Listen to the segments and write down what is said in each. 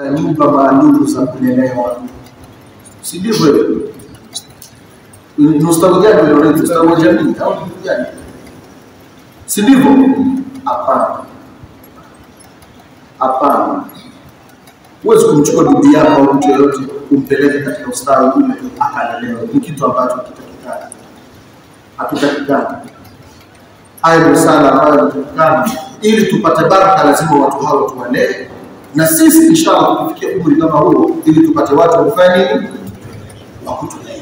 nyumba maalum za kulelewa. Si ndivyo hivyo? Ni ustawi gani leo ni ustawi wa jamii au ni gani? Si ndivyo? Hapana. Hapana. Huwezi kumchukua bibi yako au mtu yoyote umpeleke katika ustawi ule akalelewa. Ni kitu ambacho hakitakikani. Hakitakikani. Hayo ni sala ambayo inatakikana ili tupate baraka, lazima watu hao tuwalee. Na sisi inshallah tukifikia umri kama huo ili tupate watu wafanye nini? Wa kutulea.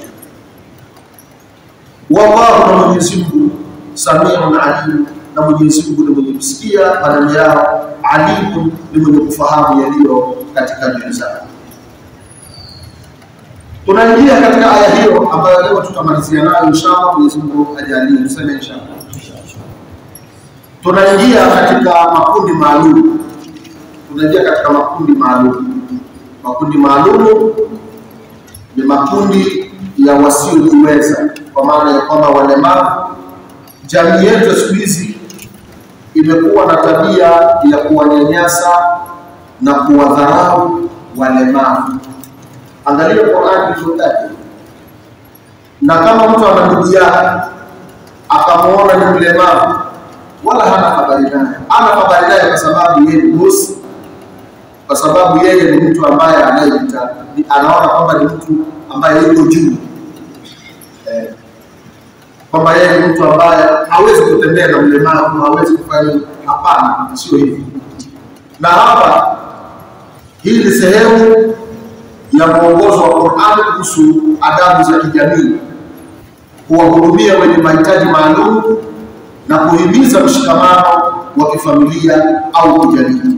Wallahu, na Mwenyezi Mungu Samiun Alim, na Mwenyezi Mungu ni mwenye kusikia maneno yao, Alimu ni mwenye kufahamu yaliyo katika nyoyo zao. Tunaingia katika aya hiyo ambayo leo tutamalizia nayo inshallah. Mwenyezi Mungu ajalie tuseme inshallah. Tunaingia katika makundi maalum. Tunaingia katika makundi maalum. Makundi maalum ni makundi ya wasiojiweza, kwa maana ya kwamba walemavu. Jamii yetu siku hizi imekuwa na tabia ya kuwanyanyasa na kuwadharau walemavu. Angalia Qur'an ilivyotaja. Na kama mtu ana ndugu yake akamuona ni mlemavu, wala hana habari naye. Ana habari naye kwa sababu yeye ni bosi, kwa sababu yeye ni mtu ambaye anayeita, anaona kwamba ni mtu ambaye yuko juu, kwamba yeye ni mtu ambaye hawezi kutembea na mlemavu, hawezi kufanya. Hapana, sio hivyo. Na hapa hii ni sehemu ya mwongozo wa Qur'an kuhusu adabu za kijamii, kuwahudumia wenye mahitaji maalum na kuhimiza mshikamano wa kifamilia au kijamii.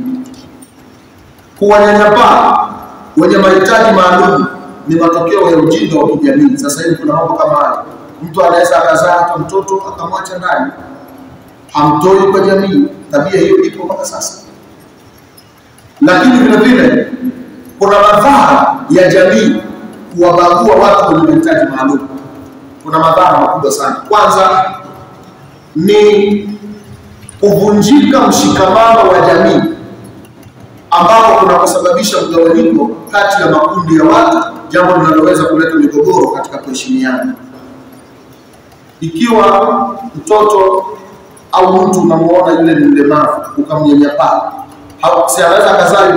Kuwanyanyapaa wenye mahitaji maalum ni matokeo ya ujinga wa kijamii. Sasa hivi kuna mambo kama haya. Mtu anaweza akazaa hata mtoto akamwacha ndani, hamtoi kwa jamii. Tabia hiyo ipo mpaka sasa. Lakini vile vile kuna madhara ya jamii kuwabagua watu wenye mahitaji maalum. Kuna madhara makubwa sana. Kwanza ni kuvunjika mshikamano wa jamii, ambapo kuna kusababisha mgawanyiko kati ya makundi ya watu, jambo linaloweza kuleta migogoro katika kuheshimiana. Ikiwa mtoto au mtu unamuona yule ni mlemavu ukamnyanyapaa, si anaweza akazaa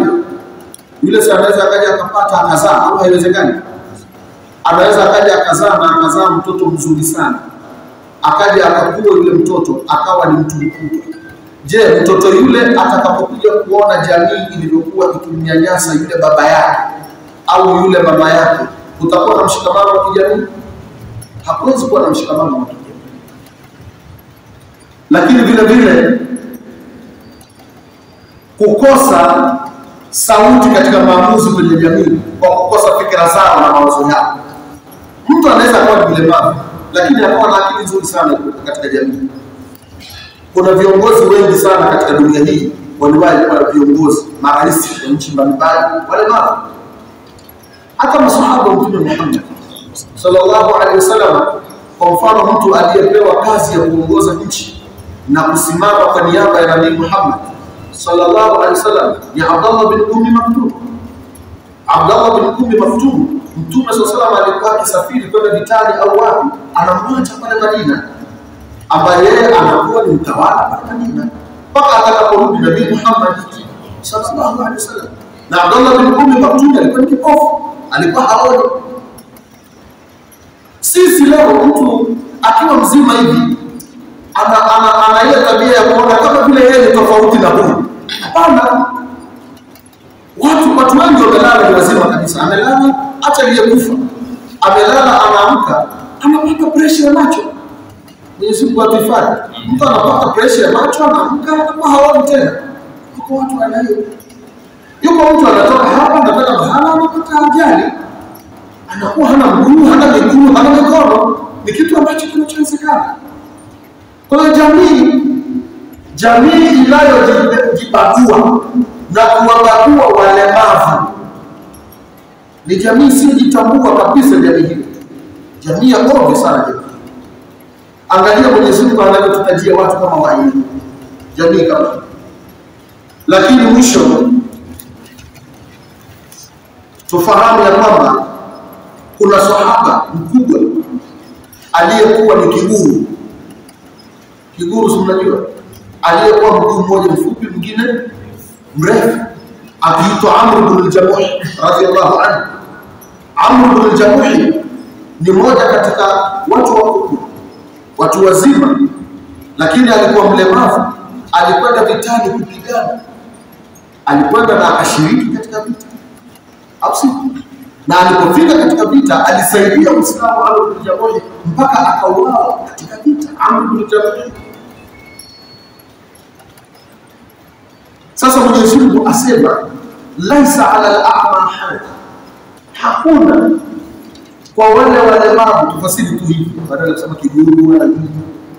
yule si anaweza akaja akapata akazaa, au haiwezekani? Anaweza akaja akazaa na akazaa mtoto mzuri sana, akaja akakua yule mtoto akawa ni mtu mkubwa. Je, mtoto yule atakapokuja kuona jamii ilivyokuwa ikimnyanyasa yule baba yake au yule mama yake, utakuwa na mshikamano wa kijamii? Hakuwezi kuwa na mshikamano wa kijamii. Lakini vile vile kukosa sauti katika maamuzi kwenye jamii kwa kukosa fikra zao na mawazo yao. Mtu anaweza kuwa ni mlemavu lakini anakuwa na akili nzuri sana katika jamii. Kuna viongozi wengi sana katika dunia hii waliwahi kuwa viongozi, marais wa nchi mbalimbali walemavu. Hata masahaba wa Mtume Muhammad sallallahu alaihi wasallam, kwa mfano mtu aliyepewa kazi ya kuongoza nchi na kusimama kwa niaba ya Nabii Muhammad sallallahu alaihi wasallam ni Abdullah bin Ummi Maktum. Abdullah bin Ummi Maktum, Mtume sallallahu alaihi wasallam alikuwa akisafiri kwenda vitani au wapi, anamwacha pale Madina, ambaye yeye anakuwa ni mtawala pale Madina mpaka atakaporudi Nabii Muhammad sallallahu alaihi wasallam. Na Abdullah bin Ummi Maktum alikuwa ni kipofu, alikuwa haoni. Sisi leo mtu akiwa mzima hivi ana ile tabia ya kuona kama vile yeye ni tofauti na huyu. Hapana. Watu wengi wamelala ni wazima kabisa. Amelala acha aliyekufa. Amelala anaamka, anapata pressure ya macho. Mwenyezi Mungu atuhifadhi. Mtu anapata pressure ya macho, anaamka kama haoni tena. Huko watu wanayo. Yuko mtu anatoka hapa anataka mahala anapata ajali. Anakuwa hana mguu, hana miguu, hana mikono. Ni kitu ambacho kinachowezekana. Kwa hiyo jamii inayojibagua na kuwabagua walemavu ni jamii isiyojitambua kabisa. Jamii hii, jamii ya ovyo sana jamii. Angalia Mwenyezi Mungu anavyotutajia watu kama wao, jamii kama. Lakini mwisho tufahamu ya kwamba kuna sahaba mkubwa aliyekuwa ni kiguru. Kiguru si mnajua, aliyekuwa mguu mmoja mfupi mwingine mrefu, akiitwa Amr ibn al-Jamuh radhiyallahu anhu. Amr ibn al-Jamuh ni mmoja katika watu wakubwa, watu wazima, lakini alikuwa mlemavu. Alikwenda vitani kupigana, alikwenda na akashiriki katika vita, au si? Na alipofika katika vita alisaidia Uislamu Amr ibn al-Jamuh mpaka akauawa katika vita. Amr ibn al-Jamuh. Sasa Mwenyezi Mungu asema laisa ala al-a'ma haraj, hakuna kwa wale walemavu. Tufasiri tu hivi badala ya kusema kiguru wala nini.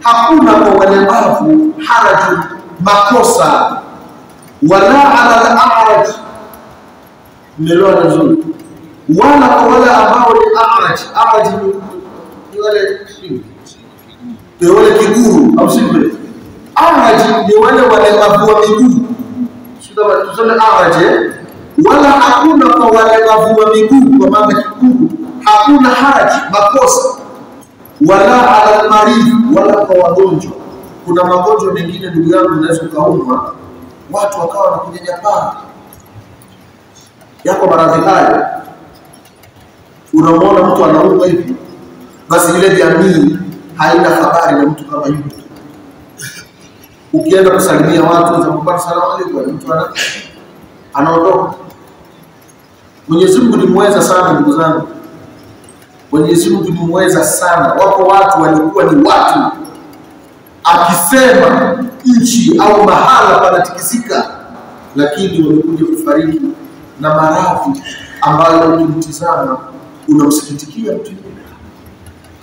Hakuna kwa walemavu haraju, makosa, wala ala al-a'raj, mmeelewa vizuri, wala kwa wale ambao ni a'raj. A'raj ni wale kiguru, au sivyo? A'raj ni wale walemavu wa miguu, tuseme a'raj. Wala hakuna kwa walemavu wa miguu, kwa maana kiguru, hakuna haraji, makosa, wala ala al-marid, wala kwa wagonjwa. Kuna magonjwa mengine ndugu yangu, unaweza kaumwa watu wakawa na kunyanyapaa, yako maradhi haya. Unamwona mtu anaumwa hivi, basi ile jamii haina habari na mtu kama yule. Ukienda kusalimia watu unamwambia salamu alaykum, mtu anaondoka. Mwenyezi Mungu ni mweza sana ndugu zangu. Mwenyezi Mungu ni mweza sana. Wako watu walikuwa ni watu, akisema nchi au mahala panatikisika, lakini wamekuja kufariki na maradhi ambayo ukimtizama unamsikitikia mtu yule.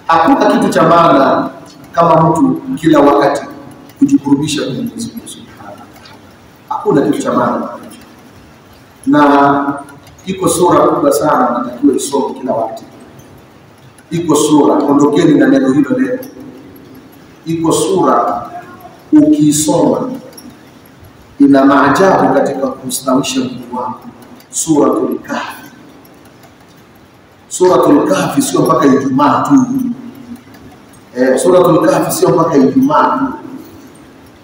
Hakuna kitu cha maana kama mtu kila wakati kujikurubisha kwa Mwenyezi Mungu Subhanahu. Hakuna kitu cha maana. Na iko sura kubwa sana natakiwa isome kila wakati. Iko sura, ondokeni na neno hilo leo. Iko sura ukiisoma ina maajabu katika kustawisha mwili wako. Suratul Kahfi. Suratul Kahfi sio mpaka Ijumaa tu. Suratul Kahfi sio mpaka Ijumaa tu.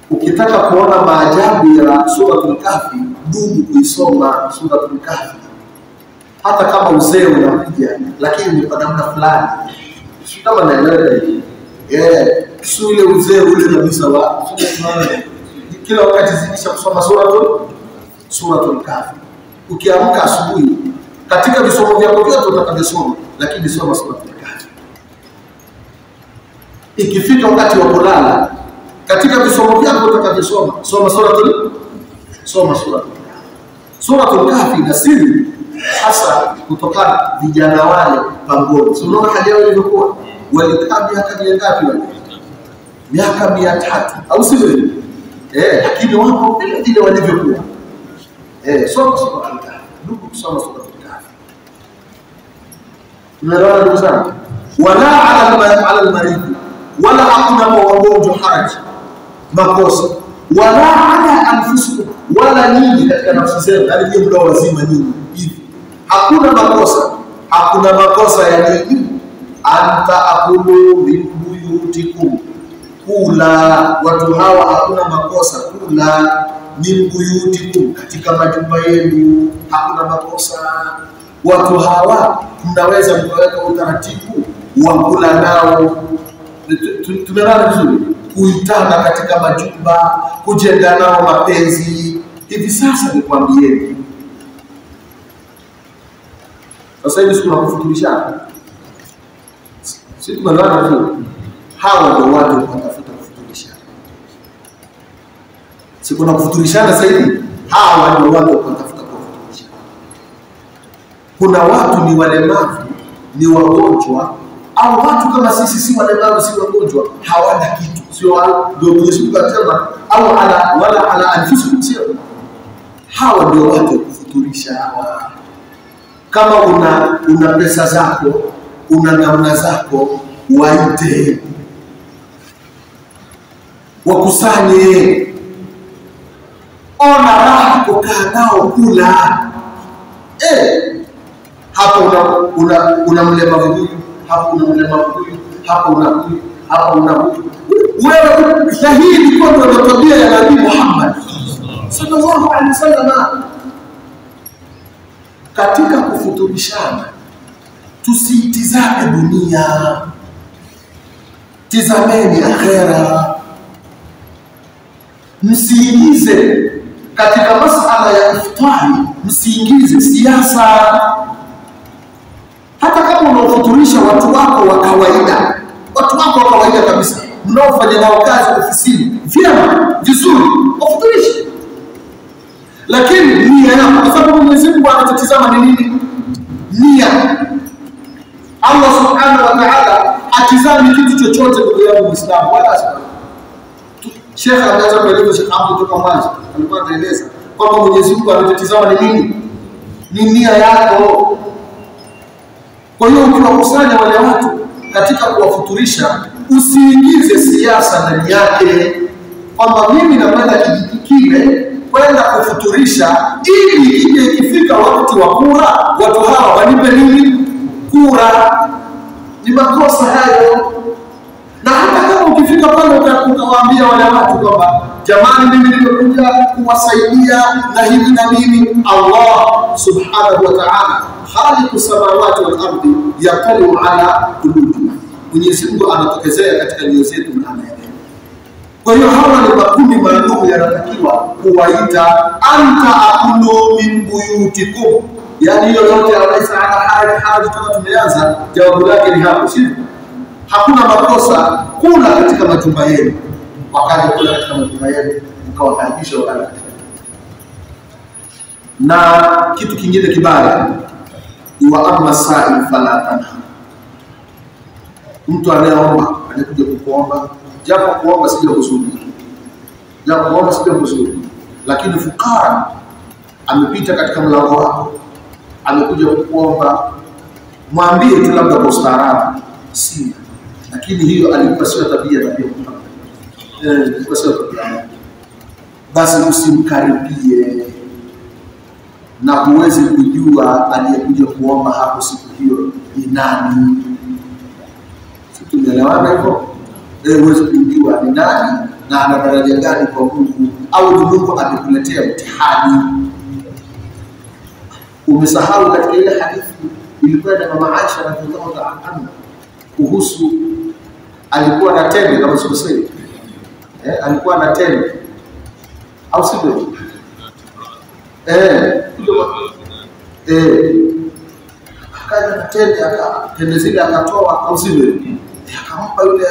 Ukitaka kuona maajabu ya Suratul Kahfi, dumu kuisoma Suratul Kahfi. Hata kama uzee unakuja, lakini ni kwa namna fulani. Sio kama naelewa hivi. Sio ile uzee ule kabisa wa kila wakati zikisha kusoma Suratul Kahfi. Ukiamka asubuhi, katika visomo vyako vyote utakavyosoma, lakini soma Suratul Kahfi. Ikifika wakati wa kulala, katika visomo vyako utakavyosoma, soma Suratul Kahfi. Suratul Kahfi ina siri hasa kutokana vijana wale pangoni. So unaona hali yao ilivyokuwa, walikaa miaka mingapi wale? Miaka 300, au sivyo? Lakini wao vile vile walivyokuwa. Soma Suratul Kahfi. Ndugu, kusoma Suratul Kahfi. Tunaelewana ndugu zangu? Wala ala al-marid, wala hakuna kwa wagonjwa haraji, makosa, wala ala anfusikum, wala nyinyi katika nafsi zenu, yani nyinyi ndio wazima nyinyi hivi. Hakuna makosa ya nini? Anta akulu min buyutikum, kula. Watu hawa hakuna makosa kula min buyutikum, katika majumba yenu hakuna makosa. Watu hawa mnaweza mkaweka utaratibu wa kula nao. Tumeona vizuri, kuitana katika majumba, kujenga nao mapenzi. Hivi sasa nikwambieni, sasa hivi kuna kufuturishana. Sisi tunaona vizuri, hawa ndio watu wanatafuta kufuturishana. Si kuna kufuturishana sasa hivi, hawa ndio watu wanatafuta kufuturishana. Kuna watu ni walemavu, ni wagonjwa, au watu kama sisi si walemavu, si wagonjwa, hawana kitu. Sio ndio Mwenyezi Mungu anasema au wala ala anfusikum, sio? Hawa ndio watu kufuturisha hawa. Kama una pesa zako, una namna zako, waite, wakusanye, ona raha kukaa nao kula. Hapo una mlemavu huyu, hapo una mlemavu huyu, hapo una huyu, hapo una huyu. Wewe na hii ilikuwa ndio tabia ya Nabii Muhammad sallallahu alaihi wasallam. Katika kufuturishana tusitizame dunia, tizameni akhera. Msiingize katika masala ya iftari, msiingize siasa. Hata kama unaofuturisha watu wako wa kawaida kabisa, mnaofanya nao kazi ofisini, vyema vizuri, ufuturishe. Lakini nia yako, kwa sababu Mwenyezi Mungu anatutizama ni nini? Nia. Allah subhanahu wa ta'ala atizami kitu chochote ndugu yangu Muislamu, wala asibabu. Sheikh anaweza kueleza, Sheikh Abdul kutoka mwanzo alikuwa anaeleza kwamba Mwenyezi Mungu anatutizama ni nini? Ni nia yako. Kwa hiyo ukiwakusanya wale watu katika kuwafuturisha, usiingize siasa ndani yake, kwamba mimi nakwenda kijiji kile kwenda kufuturisha ili ikifika wakati wa kura watu hawa wanipe nini? Kura. Ni makosa hayo. Na hata kama ukifika pale ukawaambia wale watu kwamba jamani, mimi nimekuja kuwasaidia na hivi na nini, Allah subhanahu wa ta'ala khaliqu samawati wal ardi yaqulu ala qulubina, Mwenyezi Mungu anatokezea katika nyoyo zetu na anaelewa. Kwa hiyo hawa ni makundi maalum yanatakiwa kuwaita anta aqulu min buyutikum, yani hiyo yote alaisa ala hali toka tumeanza, jawabu lake ni hapo, sivyo? Hakuna makosa kula katika majumba yenu, wakaja kula katika majumba yenu mkawakaribisha wala. Na kitu kingine kibaya, wa amma sa'il fala tanha, mtu anayeomba anakuja kukuomba, japo kuomba sio kuzuri, lakini fukara amepita katika mlango wako, amekuja kukuomba, mwambie tu labda kwa ustaarabu, si. Lakini hiyo alikuwa sio tabia ilikuwa sio tabia. Basi usimkaribie, na huwezi kujua aliyekuja kuomba hapo siku hiyo ni nani. Tunaelewana hivyo? Huwezi kujua ni nani na ana daraja gani kwa Mungu, au Mungu amekuletea mtihani. Umesahau katika ile hadithi ilikuwa na mama Aisha radhiallahu anha kuhusu, alikuwa na tende kama sikosei, alikuwa na tende au sivyo? Akaja na tende zile akatoa au sivyo? Akampa yule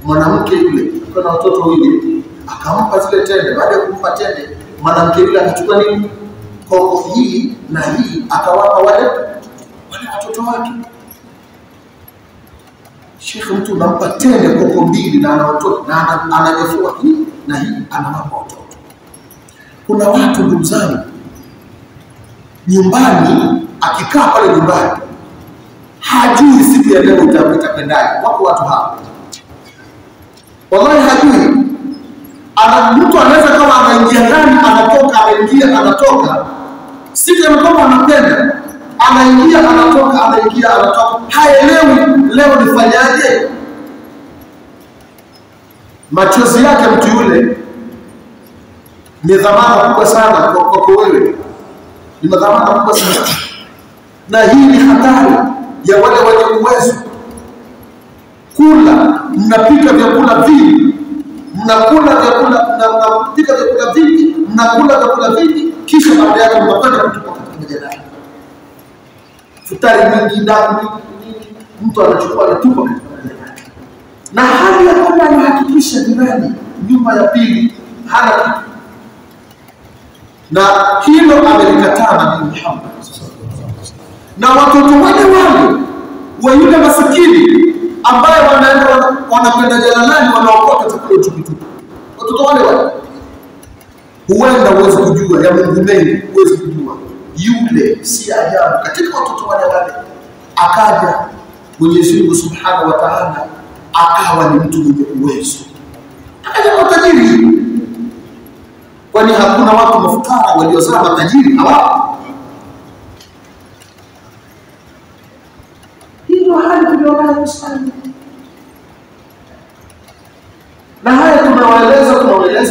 mwanamke yule, kwa na watoto wawili, akampa zile tende. Baada ya kumpa tende, mwanamke yule akachukua nini? Koko hii na hii, akawapa wale watoto wake. Sheikh, mtu unampa tende koko mbili na ana watoto na ananyefua hii na hii, anawapa watoto. Kuna watu ndugu zangu nyumbani, akikaa pale nyumbani hajui siku ya leo itapendaje. Wako watu hapa wallahi hajui. Mtu anaweza kama anaingia ndani anatoka, anaingia anatoka, siku ya mtoto anapenda, anaingia anatoka, anaingia anatoka, haelewi leo nifanyaje. Machozi yake mtu yule ni dhamana kubwa sana kwa wewe, ni dhamana kubwa sana. Na hii ni hatari ya wale wenye uwezo. Kula, mnapika vyakula vingi, mnakula vyakula, mnapika vyakula vingi, mnakula vyakula vingi, kisha baada yake mnakwenda kutupa katika mjadala. Futari nyingi, damu nyingi, mtu anachukua anatupa katika mjadala. Na hali ya kwamba anahakikisha jirani nyumba ya pili hana kitu. Na hilo amelikataa Nabii Muhammad. Na watoto wale wa yule masikini ambaye wanakwenda jalalani, wanaokota chakula chukitu, watoto wale huenda uweze kujua ya Mungu mengi, uweze kujua yule, si ajabu katika watoto wale akaja Mwenyezi Mungu Subhanahu wa Ta'ala akawa ni mtu mwenye uwezo, akaja kwa tajiri. Kwani hakuna watu mafukara waliozaa matajiri? Hawapo. ndio wanakusanya. Na haya tunawaeleza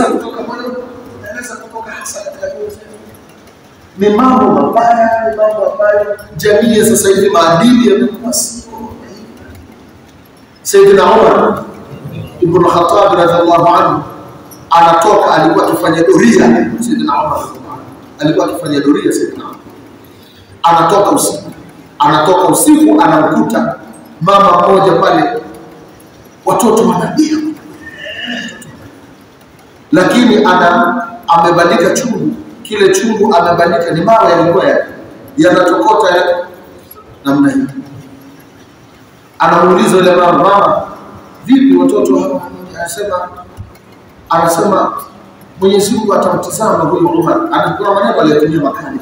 kutoka moyo, tunaeleza kutoka hasa katika nyoyo zetu. Ni mambo mabaya, ni mambo ambayo jamii sasa hivi maadili yamekuwa sio. Sayyidina Umar ibn Khattab radhiallahu anhu anatoka, alikuwa akifanya doria. Sayyidina Umar alikuwa akifanya doria. Sayyidina Umar anatoka usiku, anamkuta mama mmoja pale, watoto wanalia, lakini amebandika chungu. Kile chungu amebandika ni mawe yalikuwa yanatokota namna hii. Anamuuliza yule mama, vipi watoto hapa? Anasema Mwenyezi Mungu atamtizama huyo Umar. Anakuwa maneno aliyotumia makali.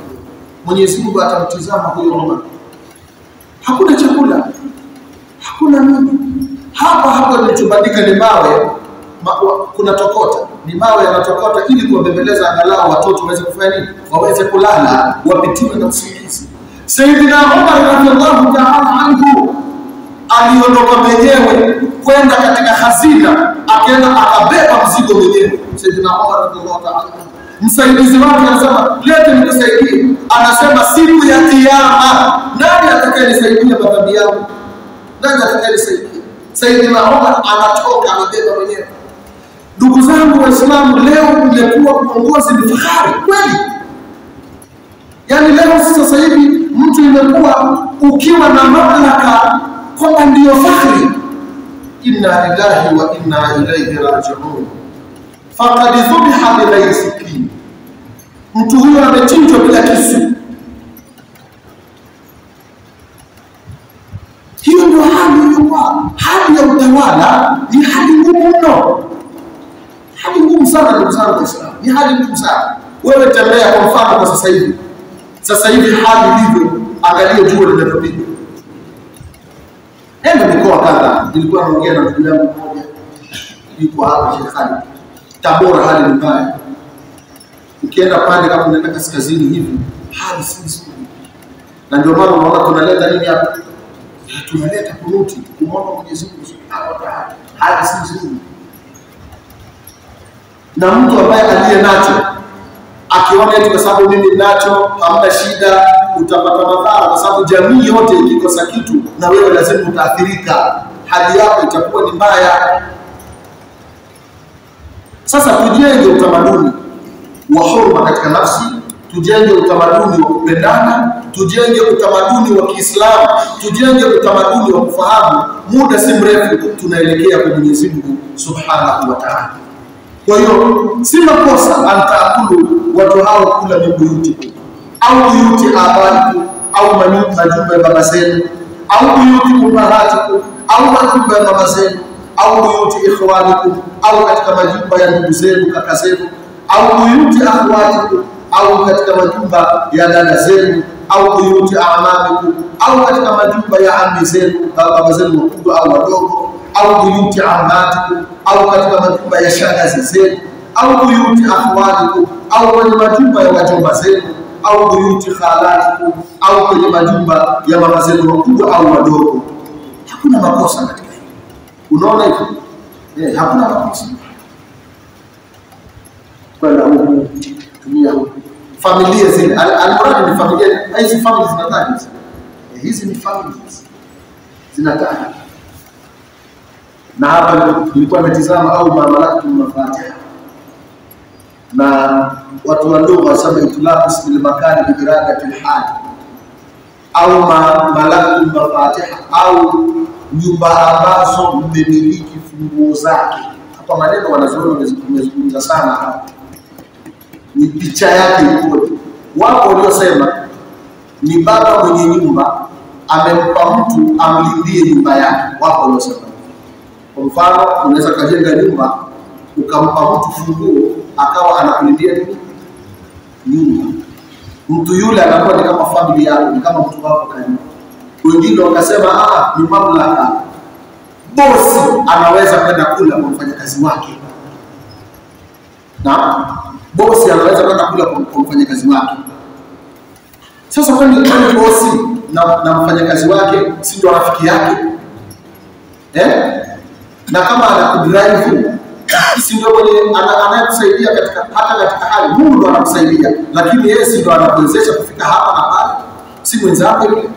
Mwenyezi Mungu atamtizama huyo Umar. Hakuna chakula, hakuna nini. Hapa nilichobandika ni mawe, kuna tokota. Ni mawe yanatokota ili kuwabembeleza angalau watoto waweze kufanya nini? Waweze kulala, wapitiwe na usingizi. Sayyidina Umar radhiallahu ta'ala anhu aliondoka mwenyewe kwenda katika hazina, akaenda akabeba mzigo mwenyewe. Sayyidina Umar radhiallahu ta'ala anhu, msaidizi wake anasema lete nikusaidie. Anasema siku ya kiyama nani atakayenisaidia madhambi yangu? Nani atakayenisaidia? Sayyidina Umar anatoka anabeba mwenyewe. Ndugu zangu Waislamu, leo umekuwa uongozi ni fahari kweli. Yaani leo sasa hivi mtu imekuwa ukiwa na mamlaka kwamba ndio fahari. Inna lillahi wa inna ilayhi raji'un. Faqad dhubiha bila sikin. Mtu huyo amechinjwa bila kisu. Hiyo ndio hali ya utawala. Ni hali ngumu mno. Hali ngumu sana ndugu zangu Waislamu. Ni hali ngumu sana. Wewe tembea kwa mfano kwa sasa hivi. Sasa hivi hali ilivyo, angalia jua linavyopiga. Enda mikoa kadhaa. Nilikuwa naongea na ndugu yangu mmoja yuko hapa Shekhani. Tabora hali ni mbaya. Ukienda pande kama unaenda kaskazini hivi, hali si nzuri. Na ndio maana unaona tunaleta nini hapa? Tunaleta kunuti, kumwomba Mwenyezi Mungu Subhanahu wa Ta'ala. Hali si nzuri. Na mtu ambaye aliye nacho akiona eti kwa sababu mimi nacho hamna shida, utapata madhara kwa sababu jamii yote ikikosa kitu na wewe lazima utaathirika. Hali yako itakuwa ni mbaya. Sasa tujenge utamaduni wa huruma katika nafsi, tujenge utamaduni wa kupendana, tujenge utamaduni wa Kiislamu, tujenge utamaduni wa kufahamu muda si mrefu tunaelekea kwa Mwenyezi Mungu Subhanahu wa Ta'ala. Kwa hiyo si makosa antaakulu watu hao kula mibuyuti au buyuti abaiku au majumba ya baba zenu au buyuti ummahatikum au majumba ya mama zenu au buyuti ikhwanikum au katika majumba ya ndugu zenu kaka zenu au buyuti akhwatikum au katika majumba ya dada zenu au buyuti amamikum au katika majumba ya ammi zenu baba zenu wakubwa au wadogo au buyuti ammatikum au katika majumba ya shangazi zenu au buyuti akhwatikum au kwenye majumba ya wajomba zenu au buyuti khalatikum au kwenye majumba ya mama zenu wakubwa au wadogo. Hakuna makosa katika hili. Unaona hivyo? Hakuna makosa. Kwenda huko, tumia huko. Familia zile, al-murad ni familia, hizi familia zinataka. Hizi ni familia zinataka. Na hapa nilikuwa natizama au malakatu mafatiha. Na watu wa lugha wasema itlaq ismi al-makan bi iradati al-hal. Au malakatu mafatiha au nyumba ambazo mmemiliki funguo zake. Hapa maneno wanazoona wamezungumza sana hapa. Ni picha yake ikoje? Wapo waliosema ni baba mwenye nyumba amempa mtu amlindie nyumba yake. Wapo waliosema. Kwa mfano, unaweza kujenga nyumba ukampa mtu funguo akawa anakulindia nyumba. Mtu yule anakuwa ni kama familia yako, ni kama mtu wako karibu. Wengine wakasema ni mamlaka. Bosi anaweza kwenda kula kwa mfanyakazi wake. Na bosi anaweza kwenda kula kwa mfanyakazi wake. Sasa kwani bosi na mfanyakazi wake si ndio rafiki yake? Na kama anakudrive, si ndio mwenye anayekusaidia katika hata katika hali. Mungu ndo anakusaidia, lakini yeye si ndo anakuwezesha kufika hapa na pale, si mwenzako yule.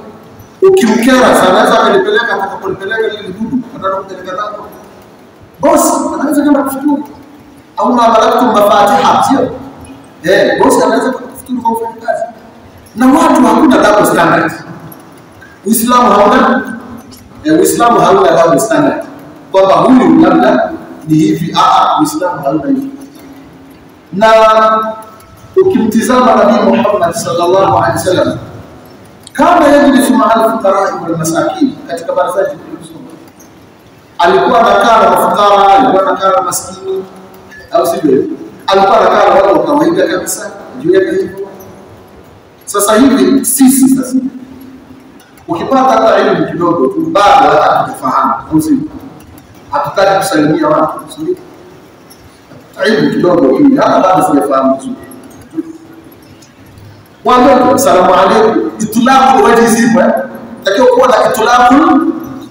Ukimkera sana anaweza akanipeleka atakapolipeleka ile dudu, anataka kupeleka nako. Bosi anaweza kama kufuturu au na malaki mafatiha, sio? Bosi anaweza kufuturu kwa mfanyakazi. Na watu hakuna double standard. Uislamu hauna double standard. Kwamba huyu labda ni hivi, Uislamu hauna hivi. Na ukimtizama Nabii Muhammad sallallahu alaihi wasallam kama yajlisu ma'al fuqara wal masakin katika baraza ya alikuwa anakaa na mafukara, alikuwa anakaa na maskini, au sivyo? Alikuwa anakaa na watu wa kawaida kabisa, juu yake hivyo. Sasa hivi sisi sasa ukipata hata elimu kidogo tu bado hatufahamu, au sivyo? Hatutaki kusalimia watu, sivyo? Elimu kidogo tu hata bado sijafahamu vizuri. Wao salamu alaykum itlaqu wajhi sifa, takio kuwa na itlaqu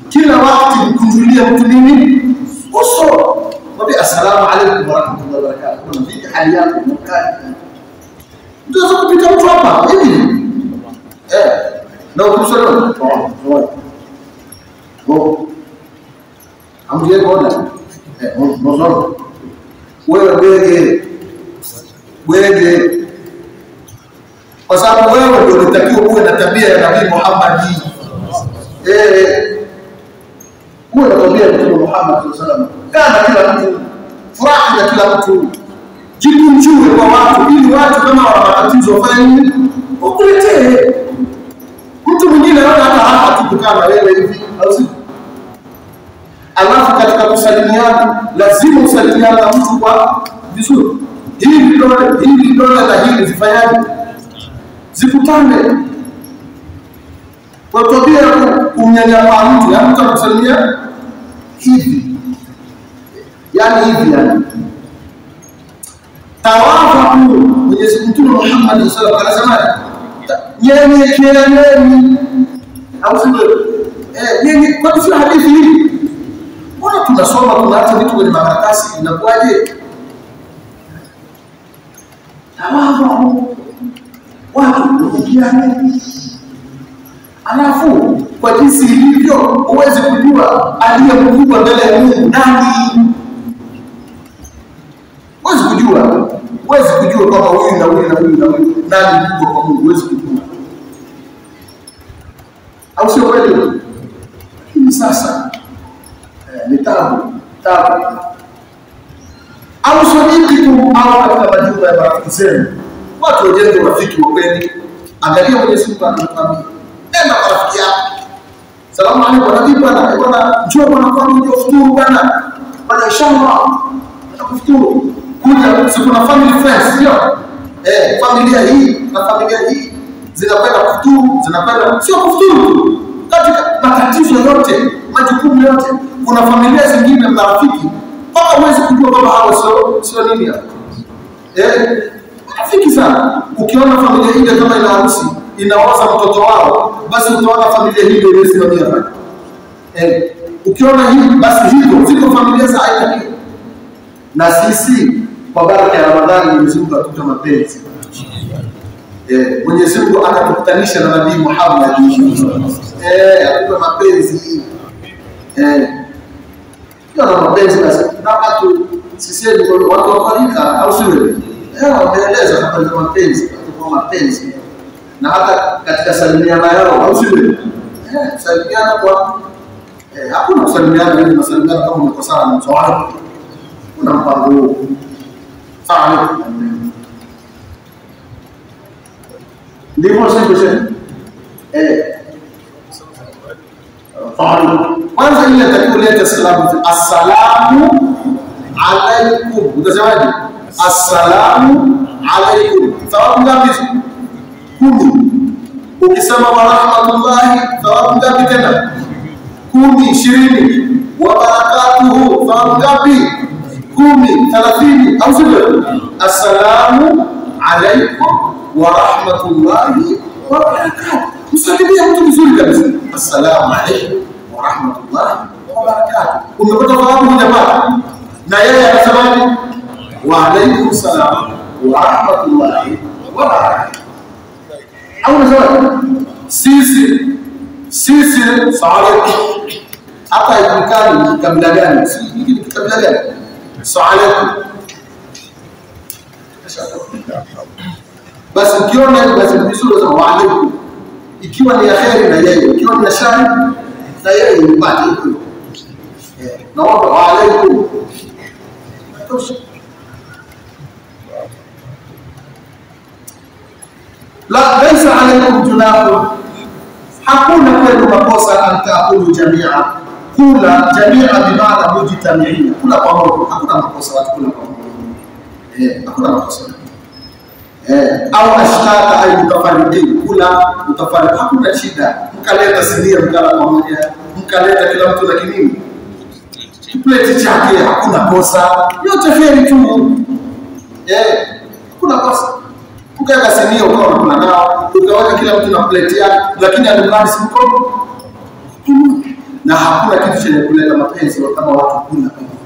kila wakati mkunjulia mtu nini uso, wabi assalamu alaykum wa rahmatullahi wa barakatuh, kuna vipi hali yako mkali, ndio kupita mtu hapa hivi na ukusema amje bona mwanzo wewe kwa sababu wewe ndio unatakiwa uwe na tabia ya Nabii Muhammad. Uwe na tabia ya Mtume Muhammad sallallahu alaihi wasallam. Kana kila mtu, furahi na kila mtu, jikunjue kwa watu ili watu kama wana matatizo wafanye ukuletee. Mtu mwingine anaona hata tukukaa na wewe hivi, au si? Alafu katika kusalimiana lazima usalimiane na mtu kwa vizuri. Hili dola na hili zifanyaje? Zikutane. Kwa tabia kumnyanyapaa mtu, ya mtu anakusalimia hivi. Yani hivi yani. Tawadhu Mwenyezi Mtume Muhammad sallallahu alaihi wasallam nyenyekeeni. Au sivyo? Kwa kila hadithi hii. Mbona tunasoma tunaacha vitu kwenye makaratasi inakuwaje? Tawadhu watu kujiamini. Alafu kwa jinsi ilivyo uweze kujua aliye mkubwa mbele ya Mungu nani. Uweze kujua kwamba huyu na huyu na huyu na huyu nani mkubwa kwa Mungu, uweze kujua. Au sio kweli? Hii sasa ni tabu. Au sadiqikum au katika majumba ya marafiki zenu. Watu wajenge rafiki wa kweli. Angalia Mwenyezi Mungu anatuambia. Nenda kwa rafiki yako. Salamu alaykum rafiki bwana, njoo bwana kwa mtu ufuturu bwana. Bwana inshallah nakufuturu. Kuja siku na family friends sio? Familia hii na familia hii zinakwenda kufuturu, zinakwenda sio kufuturu. Katika matatizo yote, majukumu yote, kuna familia zingine na rafiki. Mpaka uweze kujua kwamba hao sio nini hapa. Rafiki sana. Ukiona familia hii kama ina harusi, inaoza mtoto wao, basi utaona familia hii ndio imesimamia pale. Ukiona hii basi hivyo ziko familia za aina hiyo. Na sisi kwa baraka ya Ramadhani Mwenyezi Mungu atupe mapenzi. Mwenyezi Mungu akatukutanisha na Nabii Muhammad. Atupe mapenzi. Kwa mapenzi basi na watu sisi ndio watu wa tarika au sio? Wameeleza habari za mapenzi, kwa mapenzi. Na hata katika salimiana yao au sio? Salimiana kwa hakuna kusalimiana ili masalimiana kama umekosana na mtu wako. Kuna mpango huo. Sawa. Ndivyo sivyo? Kwanza ile takuleta salamu, assalamu alaikum. Utasemaje? Assalamu alaikum. Thawabu ngapi? 10. Ukisema wa rahmatullahi thawabu ngapi tena? 10, 20. Wa barakatuhu thawabu ngapi? 10, 30. Au sivyo? Assalamu alaikum wa rahmatullahi wa barakatuh. Msalimia mtu vizuri kabisa. Assalamu alaikum wa rahmatullahi wa barakatuh. tatu. Umepata fahamu jamaa? Na yeye anasemaje? Wa alaykum salam wa rahmatullahi wa barakatuh. Au unasema sisi salamu hapa ikikani kabila gani? Si hiki ni kabila gani? Salamu. Basi ukiona basi vizuri za wa alaykum, ikiwa ni kheri na yeye, ikiwa ni shari na yeye mbali hiyo. Na wa alaykum la laysa alaykum junahun, hakuna kwenu makosa an taakulu jamia, kula jamia bimaana mujtamiin, kula pamoja, hakuna makosa watu kula pamoja, hakuna makosa. Au ashtaka ay mutafarriqin, kula mutafarriq, hakuna shida, mkaleta sinia mkala pamoja, mkaleta kila mtu na kinini plate chake, hakuna kosa, yote heri tu. Hakuna kosa. Ukaweka sinia ukawa unakula nao, ukaweka kila mtu na plate yake, lakini adubani si mkono. Na hakuna kitu chenye kuleta mapenzi kama watu kula pamoja.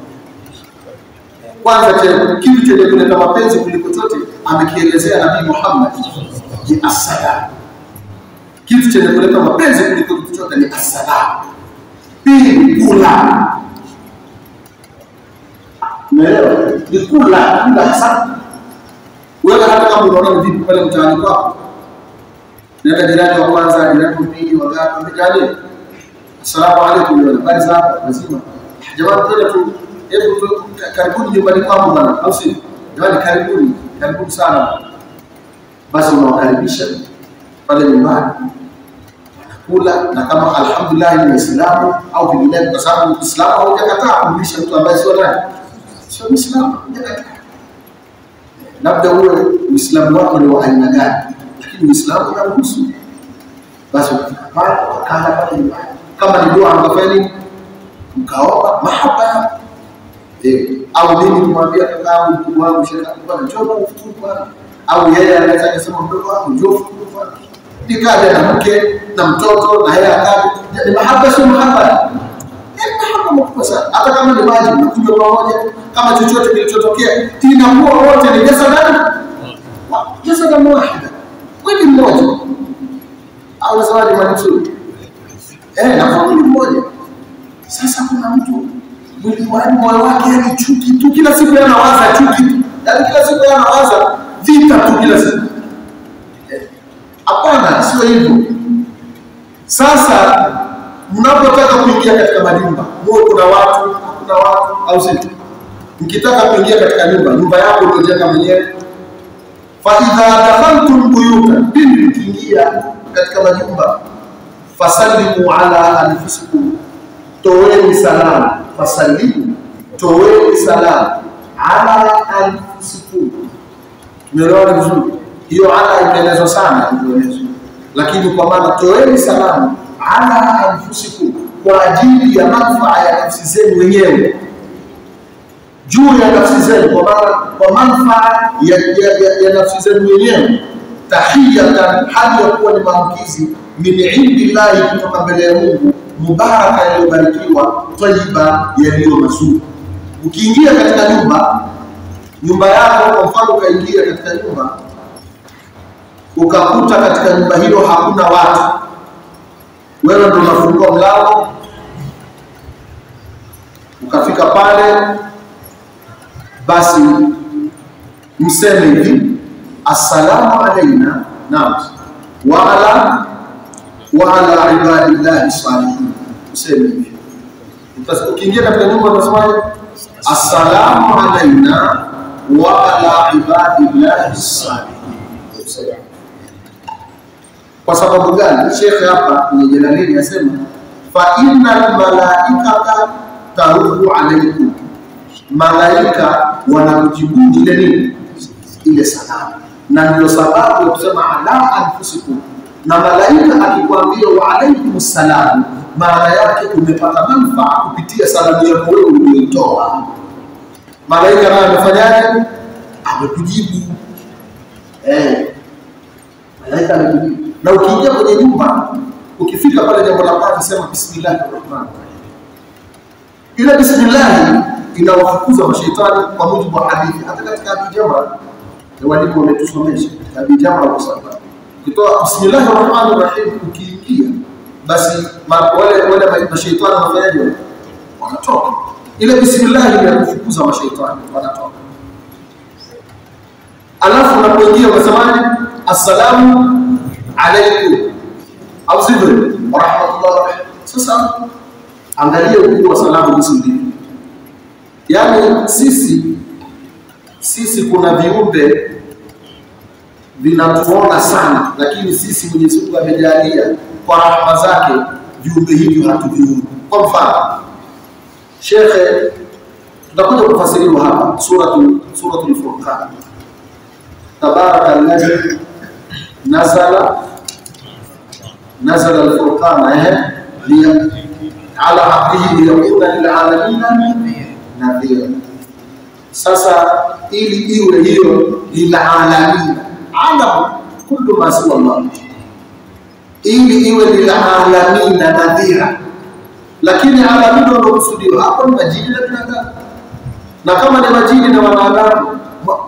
Kwanza kitu chenye kuleta mapenzi kuliko chote amekielezea Nabii Muhammad ni as-salam. Kitu chenye kuleta mapenzi kuliko kitu chote ni as-salam. Pili, kula. Umeelewa? Ni kula hasa. Wewe hata kama unaona vipi pale mtaani kwako, nenda jirani wa kwanza, jirani wa pili, wa tatu, mjani. Asalamu alaykum, wa habari zako? Lazima. Jamani tena tu, hebu karibuni nyumbani kwangu bwana. Au si? Jamani karibuni sana. Basi unawakaribisha pale nyumbani. Kula, na kama alhamdulillah ni Muislamu au vinginevyo, kwa sababu Uislamu haujakataa kumlisha mtu ambaye sio nani, sio Muislamu. Labda uwe Uislamu wako ni wa aina gani, lakini Uislamu unaruhusu. Basi ukifanya wakala pale nyumbani, kama ni dua mkafanya mkaomba mahaba, au mimi kumwambia kaka mkubwa wangu shekha bwana njoo ufuturu bwana, au yeye anaweza kusema mdogo wangu njoo ufuturu bwana, nikaja na mke na mtoto na yeye akaja. Ni mahaba, sio mahaba? Mahaba mkubwa sana. Hata kama ni maji mnakunywa pamoja, kama chochote kilichotokea inakuwa wote ni jasad moja, mwili mmoja. Au nasemaje manusuru? Na mwili mmoja. Sasa kuna mtu moyo wake ni chuki tu, kila siku anawaza chuki tu, yaani kila siku anawaza vita tu kila siku. Hapana, sio hivyo. Sasa mnapotaka kuingia katika majumba, muwe kuna watu au si? Mkitaka kuingia katika nyumba yako uliyojenga mwenyewe, fa idha dakhaltum buyutan, pindi mkiingia katika majumba, fasallimu ala anfusikum, toweni salamu. Fasallimu, toweni salamu ala anfusikum. Tumeelewana vizuri? Hiyo ala imeelezwa sana, lakini kwa maana toweni salamu ala anfusikum, kwa ajili ya manufaa ya nafsi zenu wenyewe, juu ya nafsi zenu, kwa manufaa ya nafsi zenu wenyewe. Tahiyatan, hali ya kuwa ni maamkizi, min indillahi, kutoka mbele ya Mungu, mubaraka, yaliyobarikiwa, tayyiba, yaliyo mazuri. Ukiingia katika nyumba yako, kwa mfano ukaingia katika nyumba ukakuta katika nyumba hilo hakuna watu, wewe ndio unafungua mlango, ukafika pale, basi mseme hivi, assalamu alayna wa ala ibadillahi salihin. Mseme hivi. Ukiingia katika nyumba unasemaje? Assalamu alayna wa ala ibadillahi salihin. Kwa sababu gani? Sheikh hapa kwenye Jalalini yasema fa innal malaikata taruddu alaykum, malaika wanakujibu ile nini, ile salamu. Na ndio sababu ya kusema ala anfusikum, na malaika akikwambia wa alaykum salam, maana yake umepata manufaa kupitia salamu yako wewe uliyoitoa. Malaika naye amefanyaje? Amekujibu. Malaika amekujibu. Na ukiingia kwenye nyumba, ukifika pale, jambo la kwanza sema bismillahirrahmanirrahim. Ile bismillah inawafukuza mashaitani kwa mujibu wa hadithi. Hata katika Abi Jamra walimu wametusomesha Abi Jamra wasema kutoa bismillahirrahmanirrahim ukiingia basi wale mashaitani wanafanyaje? Wanatoka. Ile bismillah inakufukuza mashaitani wanatoka. Alafu unapoingia unasemaje? Assalamu alaykum au sivyo wa rahmatullahi. Sasa angalia ukuu wa salamu hizi. Yaani sisi kuna viumbe vinatuona sana, lakini sisi Mwenyezi Mungu amejalia kwa rahma zake viumbe hivi hatuvioni. Kwa mfano Sheikh tutakuja kufasiriwa hapa suratul Furqan. Tabarakalladhi nazala al-Furqan ala abdihi liyakuna lil'alamin nadhira. Sasa ili iwe hiyo lil'alamin, alam kullu ma siwa Allah, ili iwe lil'alamin nadhira. Lakini alamin ndio kusudiwa hapo ni majini na binadamu. Na kama ni majini na wanadamu,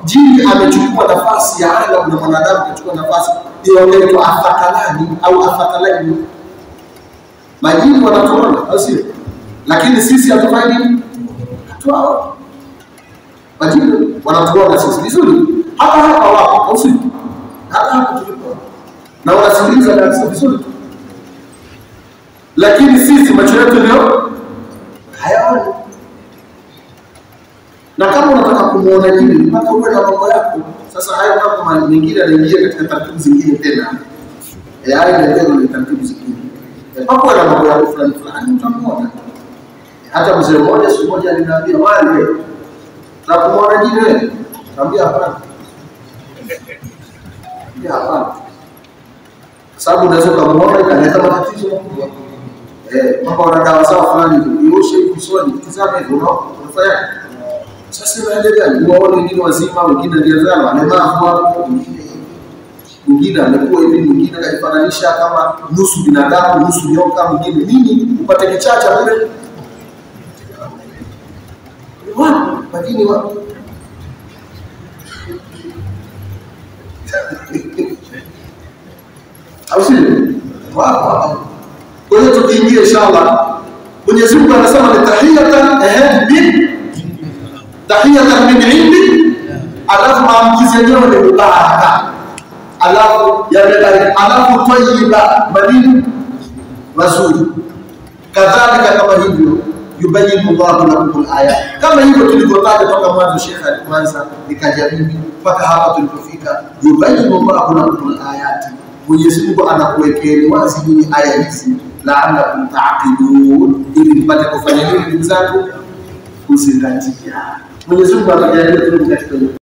jini amechukua nafasi ya alam na mwanadamu amechukua nafasi inayoitwa afakalani au afakalani. Majini wanatuona, sio? Lakini sisi hatufanyi hatuao. Majini wanatuona sisi vizuri. Hapa wapo, au sio? Hapa tulipo. Na wanasikiliza na sisi vizuri. Lakini sisi macho yetu leo hayaoni. Na kama unataka kumuona jini mpaka uwe na mambo yako. Sasa hayo kama mengine yanaingia katika taratibu zingine tena. Hayo ndio ni taratibu zingine. Mpaka uwe na mambo yako fulani utamuona. Hata mzee mmoja siku moja aliniambia wale na kumuona jini wewe. Niambia hapana. Niambia hapana. Sababu unaweza kumuona ikaleta matatizo makubwa. Mambo wana dawa zao fulani ioshe kusoni tazama hivyo unafanya. Sasa inaendelea unaona wengine wazima, wengine ndio walemavu hapo, mwingine amekuwa hivi, mwingine kajifananisha kama nusu binadamu nusu nyoka, mwingine nini upate kichacha bure. Wapo majini wapo. Au sio? Wapo. Kwa hiyo tukiingia inshallah Mwenyezi Mungu anasema ni tahiyatan min indi, alafu maamkizi yenyewe ni mubaraka, alafu yamebariki, alafu tayyiba madini mazuri. Kadhalika kama hivyo yubayinu Allahu lakum al-ayat, kama hivyo tulivyotaja toka mwanzo Sheikh alianza nikajaribu mpaka hapa tulipofika. Yubayinu Allahu lakum al-ayat, Mwenyezi Mungu anakuwekea wazi ni aya hizi la'allakum ta'qilun, ili mpate kufanya nini ndugu zangu? Kuzingatia. Mwenyezi Mungu atajalia katika